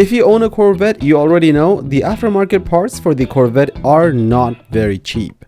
If you own a Corvette, you already know the aftermarket parts for the Corvette are not very cheap.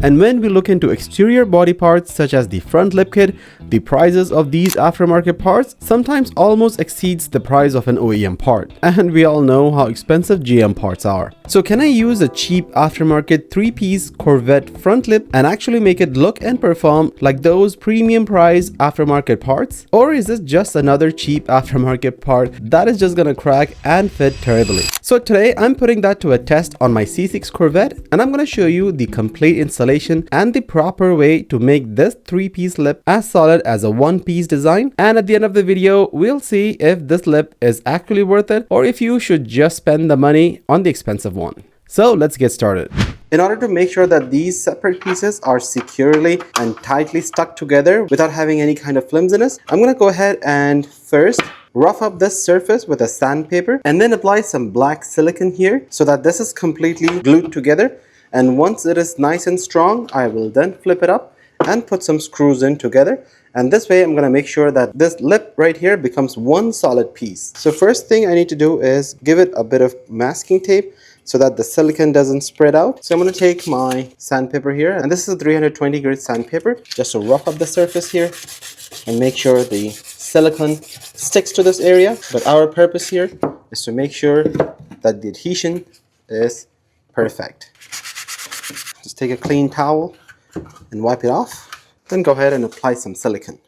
And when we look into exterior body parts such as the front lip kit, the prices of these aftermarket parts sometimes almost exceeds the price of an OEM part. And we all know how expensive GM parts are. So can I use a cheap aftermarket 3-piece Corvette front lip and actually make it look and perform like those premium price aftermarket parts? Or is this just another cheap aftermarket part that is just gonna crack and fit terribly? So today I'm putting that to a test on my C6 Corvette, and I'm gonna show you the complete installation and the proper way to make this 3-piece lip as solid as a 1-piece design. And at the end of the video, we'll see if this lip is actually worth it or if you should just spend the money on the expensive one. So let's get started. In order to make sure that these separate pieces are securely and tightly stuck together without having any kind of flimsiness, I'm going to go ahead and first rough up this surface with a sandpaper and then apply some black silicone here so that this is completely glued together. And once it is nice and strong, I will then flip it up and put some screws in together. And this way I'm going to make sure that this lip right here becomes one solid piece. So first thing I need to do is give it a bit of masking tape so that the silicone doesn't spread out. So I'm going to take my sandpaper here, and this is a 320 grit sandpaper, just to rough up the surface here and make sure the silicone sticks to this area. But our purpose here is to make sure that the adhesion is perfect. Just take a clean towel and wipe it off. Then go ahead and apply some silicone.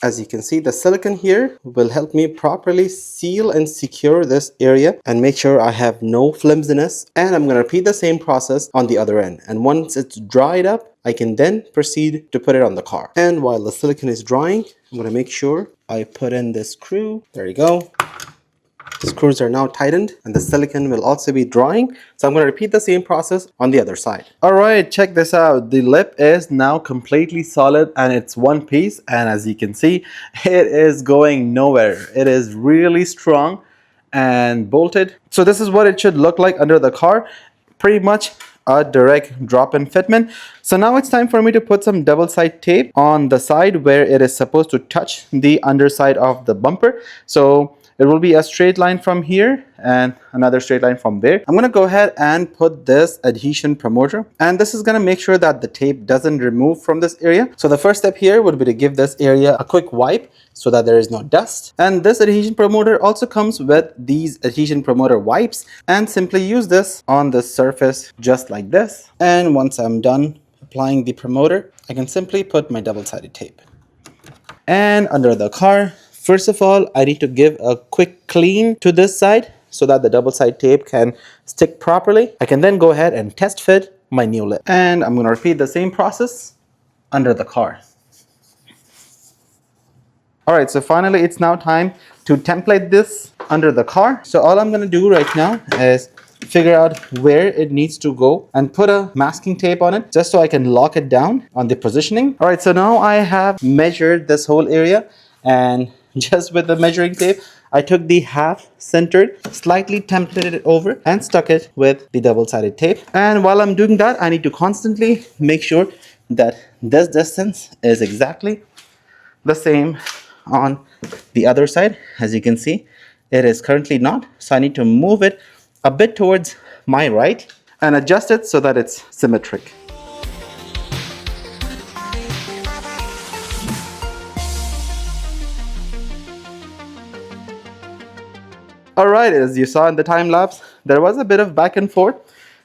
As you can see, the silicone here will help me properly seal and secure this area and make sure I have no flimsiness. And I'm going to repeat the same process on the other end. And once it's dried up, I can then proceed to put it on the car. And while the silicone is drying, I'm going to make sure I put in this screw. There you go. The screws are now tightened and the silicone will also be drying. So I'm going to repeat the same process on the other side. All right, check this out. The lip is now completely solid and it's one piece. And as you can see, it is going nowhere. It is really strong and bolted. So this is what it should look like under the car. Pretty much a direct drop-in fitment. So now it's time for me to put some double-side tape on the side where it is supposed to touch the underside of the bumper. So it will be a straight line from here and another straight line from there. I'm going to go ahead and put this adhesion promoter, and this is going to make sure that the tape doesn't remove from this area. So the first step here would be to give this area a quick wipe so that there is no dust. And this adhesion promoter also comes with these adhesion promoter wipes, and simply use this on the surface just like this. And once I'm done applying the promoter, I can simply put my double-sided tape. And under the car, first of all, I need to give a quick clean to this side so that the double-side tape can stick properly. I can then go ahead and test fit my new lip. And I'm going to repeat the same process under the car. All right, so finally it's now time to template this under the car. So all I'm going to do right now is figure out where it needs to go and put a masking tape on it just so I can lock it down on the positioning. All right, so now I have measured this whole area, and just with the measuring tape, I took the half-centered, slightly templated it over and stuck it with the double-sided tape. And while I'm doing that, I need to constantly make sure that this distance is exactly the same on the other side. As you can see, it is currently not. So I need to move it a bit towards my right and adjust it so that it's symmetric. Alright, as you saw in the time lapse, there was a bit of back and forth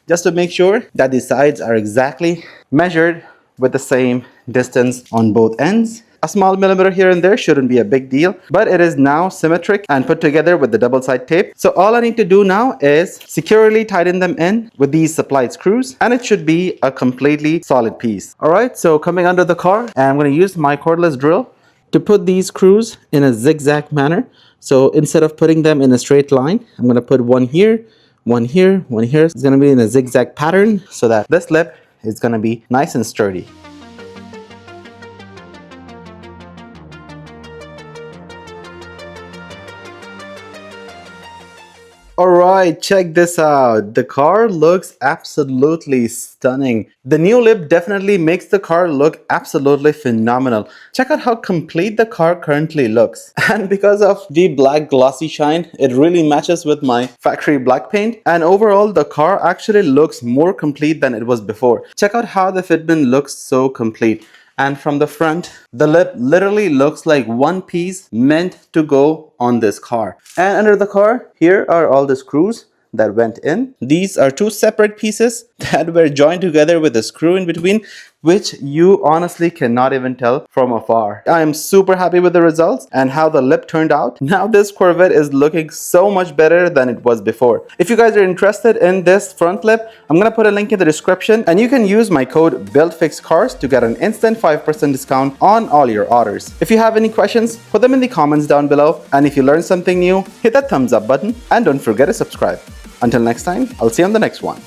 just to make sure that the sides are exactly measured with the same distance on both ends. A small millimeter here and there shouldn't be a big deal, but it is now symmetric and put together with the double side tape. So all I need to do now is securely tighten them in with these supplied screws, and it should be a completely solid piece. Alright, so coming under the car, and I'm going to use my cordless drill to put these screws in a zigzag manner. So instead of putting them in a straight line, I'm going to put one here, one here, one here. It's going to be in a zigzag pattern so that this lip is going to be nice and sturdy. Alright, check this out. The car looks absolutely stunning. The new lip definitely makes the car look absolutely phenomenal. Check out how complete the car currently looks. And because of the black glossy shine, it really matches with my factory black paint. And overall, the car actually looks more complete than it was before. Check out how the fitment looks so complete. And from the front, the lip literally looks like one piece meant to go on this car. And under the car, here are all the screws that went in. These are two separate pieces that were joined together with a screw in between, which you honestly cannot even tell from afar. I am super happy with the results and how the lip turned out. Now this Corvette is looking so much better than it was before. If you guys are interested in this front lip, I'm gonna put a link in the description, and you can use my code BuildFixCars to get an instant 5% discount on all your orders. If you have any questions, put them in the comments down below, and if you learned something new, hit that thumbs up button and don't forget to subscribe. Until next time, I'll see you on the next one.